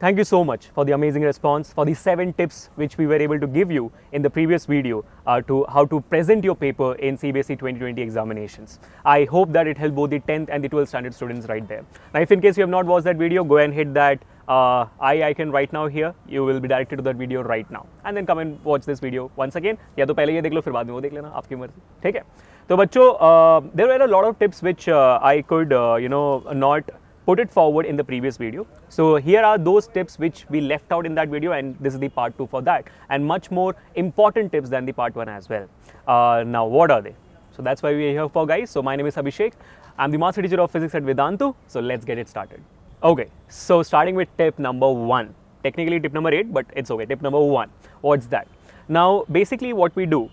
Thank you so much for the amazing response, for the 7 tips which we were able to give you in the previous video to how to present your paper in CBSE 2020 examinations. I hope that it helped both the 10th and the 12th standard students right there. Now, if in case you have not watched that video, go and hit that I icon right now here. You will be directed to that video right now, and then come and watch this video once again. या तो पहले ये देख लो फिर बाद में वो देख लेना, आपकी मर्जी, ठीक है? तो बच्चों, there were a lot of tips which I could not put it forward in the previous video. So here are those tips which we left out in that video, and this is the part 2 for that, and much more important tips than the part 1 as well. Now what are they? So that's why we are here for, guys. So my name is Abhishek. I'm the Master Teacher of Physics at Vedantu. So let's get it started. Okay, so starting with tip number 1. Technically tip number 8, but it's okay. Tip number 1. What's that? Now basically what we do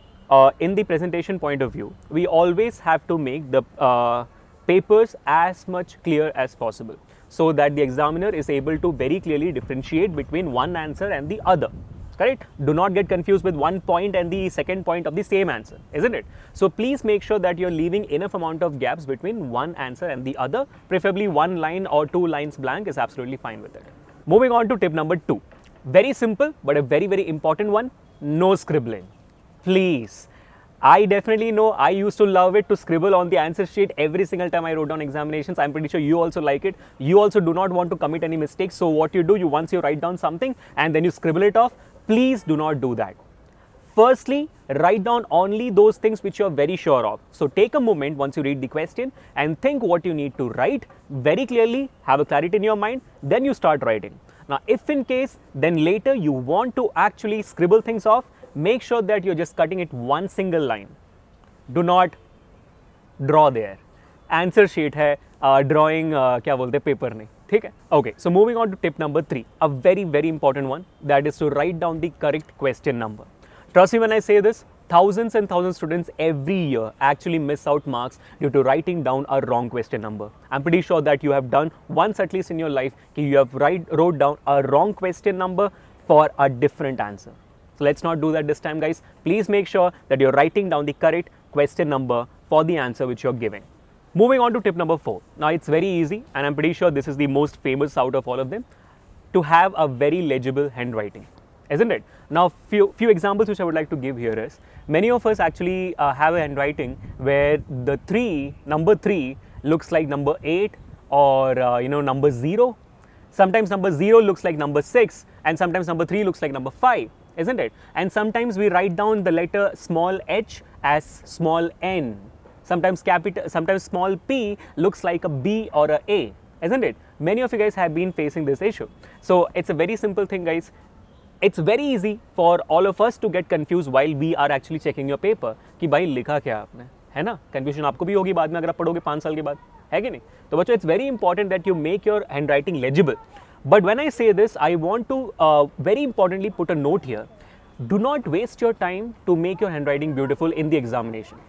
in the presentation point of view, we always have to make the papers as much clear as possible, so that the examiner is able to very clearly differentiate between one answer and the other. Correct? Do not get confused with one point and the second point of the same answer, isn't it? So please make sure that you're leaving enough amount of gaps between one answer and the other. Preferably 1 line or 2 lines blank is absolutely fine with it. Moving on to tip number 2. Very simple, but a very, very important one. No scribbling. Please. I definitely know I used to love it to scribble on the answer sheet every single time I wrote down examinations. I'm pretty sure you also like it. You also do not want to commit any mistakes. So what you do, once you write down something and then you scribble it off, please do not do that. Firstly, write down only those things which you are very sure of. So take a moment once you read the question and think what you need to write very clearly, have a clarity in your mind, then you start writing. Now, if in case then later you want to actually scribble things off, make sure that you're just cutting it one single line. Do not draw there. Answer sheet है, drawing क्या बोलते हैं, paper नहीं, ठीक है? Okay, so moving on to tip number 3, a very, very important one, that is to write down the correct question number. Trust me when I say this, thousands and thousands of students every year actually miss out marks due to writing down a wrong question number. I'm pretty sure that you have done once at least in your life, you have wrote down a wrong question number for a different answer. So let's not do that this time, guys. Please make sure that you're writing down the correct question number for the answer which you're giving. Moving on to tip number 4. Now it's very easy, and I'm pretty sure this is the most famous out of all of them, to have a very legible handwriting, isn't it? Now few examples which I would like to give here is, many of us actually have a handwriting where the number 3 looks like number 8 or number 0. Sometimes number 0 looks like number 6, and sometimes number 3 looks like number 5. Isn't it? And sometimes we write down the letter small h as small n. Sometimes small p looks like a B or a A. Isn't it? Many of you guys have been facing this issue. So it's a very simple thing, guys. It's very easy for all of us to get confused while we are actually checking your paper कि भाई लिखा क्या आपने, है ना? Confusion आपको भी होगी बाद में अगर आप पढ़ोगे 5 साल के बाद, है कि नहीं? तो बच्चों, it's very important that you make your handwriting legible. But when I say this, I want to very importantly put a note here. Do not waste your time to make your handwriting beautiful in the examination.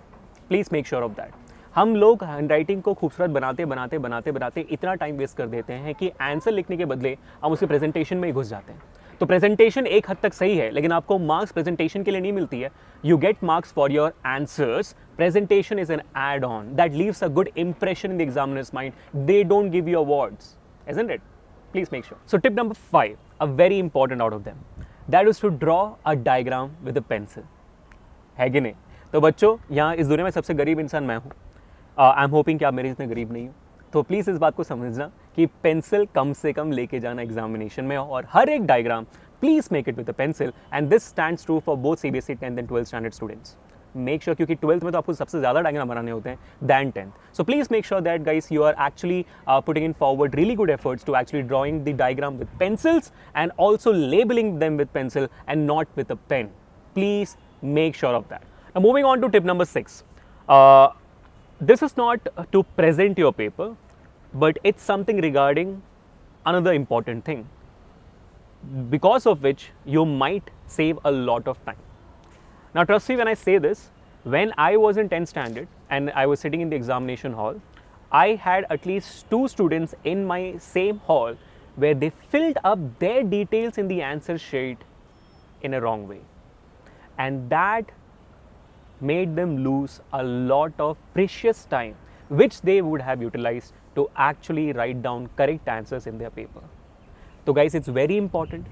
Please make sure of that. हम लोग handwriting को खूबसूरत बनाते इतना time waste कर देते हैं कि आंसर लिखने के बदले हम उसके प्रेजेंटेशन में ही घुस जाते हैं. तो प्रेजेंटेशन एक हद तक सही है, लेकिन आपको मार्क्स प्रेजेंटेशन के लिए नहीं मिलती है. You get marks for your answers. Presentation is an add on that leaves a good impression in the examiner's mind. They don't give you awards, isn't it? Please make sure. So tip number 5, a very important out of them, that is to draw a diagram with a pencil. है कि नहीं? तो बच्चों, यहाँ इस दुनिया में सबसे गरीब इंसान मैं हूँ. आई एम होपिंग कि आप मेरे जितने गरीब नहीं हो. तो प्लीज़ इस बात को समझना कि पेंसिल कम से कम लेके जाना एग्जामिनेशन में, और हर एक diagram please make it with a pencil. And this stands true for both CBSE 10th and 12th standard students. Make sure, क्योंकि 12th में तो आपको सबसे ज़्यादा डायग्राम बनाने होते हैं than 10th. So please make sure that, guys, you are actually putting in forward really good efforts to actually drawing the diagram with pencils and also labeling them with pencil and not with a pen. Please make sure of that. Now moving on to tip number 6. This is not to present your paper, but it's something regarding another important thing, because of which you might save a lot of time. Now trust me when I say this, when I was in 10th standard and I was sitting in the examination hall, I had at least 2 students in my same hall where they filled up their details in the answer sheet in a wrong way. And that made them lose a lot of precious time which they would have utilized to actually write down correct answers in their paper. So guys, it's very important.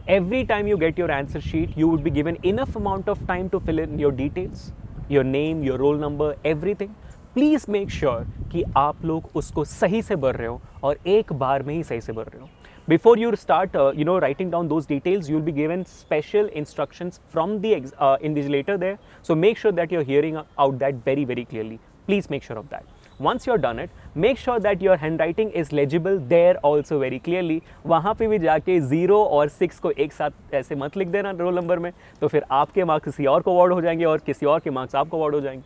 Every time you get your answer sheet, you would be given enough amount of time to fill in your details, your name, your roll number, everything. Please make sure कि आप लोग उसको सही से भर रहे हो और एक बार में ही सही से भर रहे हो. Before you start, writing down those details, you'll be given special instructions from the invigilator there. So make sure that you're hearing out that very, very clearly. Please make sure of that. Once you're done it, make sure that your handwriting is legible there also very clearly. वहाँ पे भी जाके 0 और 6 को एक साथ ऐसे मत लिख देना रोल नंबर में, तो फिर आपके मार्क्स किसी और को अवार्ड हो जाएंगे और किसी और के मार्क्स आपको अवार्ड हो जाएंगे.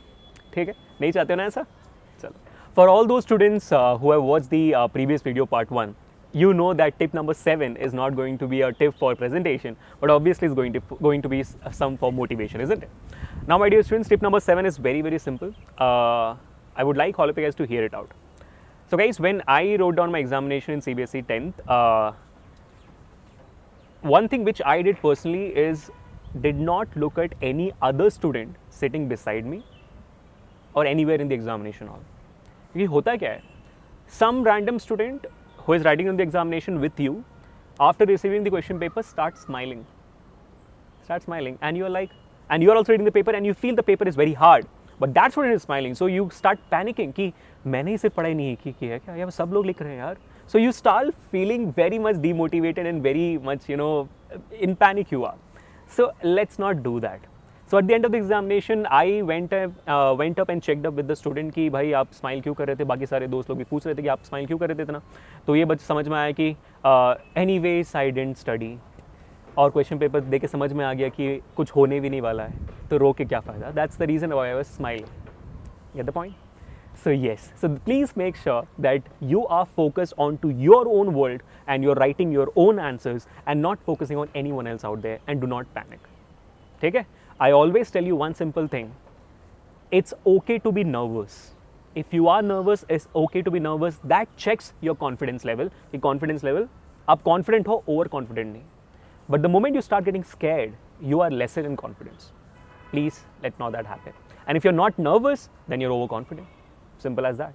ठीक है, नहीं चाहते हो ना ऐसा? चलो. For all those students who have watched the previous video part 1, you know that tip number 7 is not going to be a tip for presentation, but obviously it's going to be some for motivation, isn't it? Now, my dear students, tip number 7 is very, very simple. I would like all of you guys to hear it out. So guys, when I wrote down my examination in CBSE 10th, one thing which I did personally is did not look at any other student sitting beside me or anywhere in the examination hall. क्योंकि होता क्या है, some random student who is writing on the examination with you, after receiving the question paper, starts smiling, and you're like, and you are also reading the paper and you feel the paper is very hard, but that student is smiling, so you start panicking कि मैंने इसे पढ़ाई नहीं की है क्या, यार सब लोग लिख रहे हैं यार. So you start feeling very much demotivated and very much, in panic you are. So let's not do that. So at the end of the examination, I went up and checked up with the student कि भाई आप smile क्यों कर रहे थे. बाकी सारे दोस्त लोग भी पूछ रहे थे कि आप स्माइल क्यों कर रहे थे इतना. तो ये समझ में आया कि anyways I didn't study, और क्वेश्चन पेपर देख के समझ में आ गया कि कुछ होने भी नहीं वाला है, तो रो के क्या फ़ायदा. That's the reason why I was smiling. Get the point? So yes, so please make sure that you are focused onto your own world and you're writing your own answers and not focusing on anyone else out there, and do not panic. ठीक है? I always tell you one simple thing. It's okay to be nervous. If you are nervous, it's okay to be nervous. That checks your confidence level. The confidence level, आप confident हो, overconfident नहीं. But the moment you start getting scared, you are lesser in confidence. Please let not that happen. And if you're not nervous, then you're overconfident. Simple as that.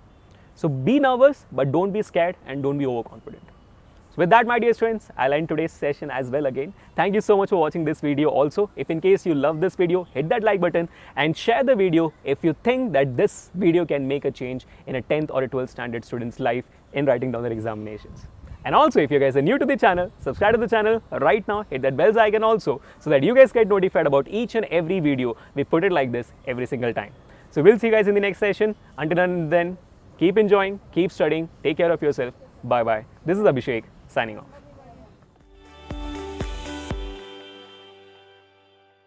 So be nervous, but don't be scared and don't be overconfident. So with that, my dear students, I'll end today's session as well again. Thank you so much for watching this video also. If in case you love this video, hit that like button and share the video if you think that this video can make a change in a 10th or a 12th standard student's life in writing down their examinations. And also, if you guys are new to the channel, subscribe to the channel right now, hit that bell icon also, so that you guys get notified about each and every video we put it like this every single time. So we'll see you guys in the next session. Until then, keep enjoying, keep studying, take care of yourself. Bye bye. This is Abhishek signing off.